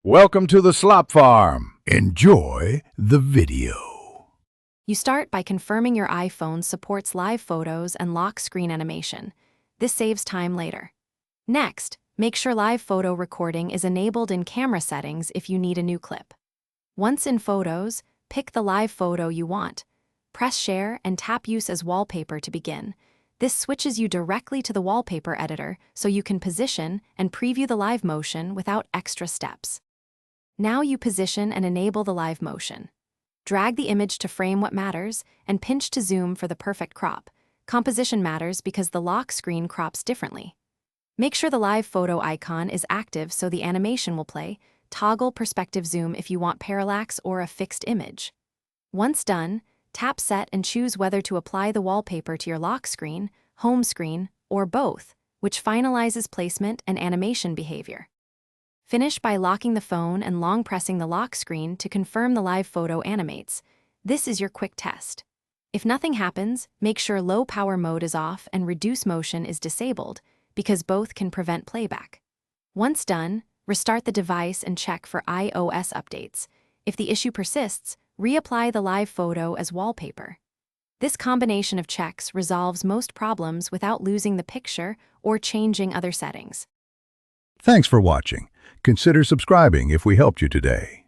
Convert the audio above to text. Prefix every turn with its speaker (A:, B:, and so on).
A: Welcome to the Slop Farm. Enjoy the video.
B: You start by confirming your iPhone supports live photos and lock screen animation. This saves time later. Next, make sure live photo recording is enabled in camera settings if you need a new clip. Once in Photos, pick the live photo you want. Press Share and tap Use as Wallpaper to begin. This switches you directly to the wallpaper editor so you can position and preview the live motion without extra steps. Now you position and enable the live motion. Drag the image to frame what matters and pinch to zoom for the perfect crop. Composition matters because the lock screen crops differently. Make sure the live photo icon is active so the animation will play. Toggle perspective zoom if you want parallax or a fixed image. Once done, tap Set and choose whether to apply the wallpaper to your lock screen, home screen, or both, which finalizes placement and animation behavior. Finish by locking the phone and long pressing the lock screen to confirm the live photo animates. This is your quick test. If nothing happens, make sure low power mode is off and reduce motion is disabled, because both can prevent playback. Once done, restart the device and check for iOS updates. If the issue persists, reapply the live photo as wallpaper. This combination of checks resolves most problems without losing the picture or changing other settings.
A: Thanks for watching. Consider subscribing if we helped you today.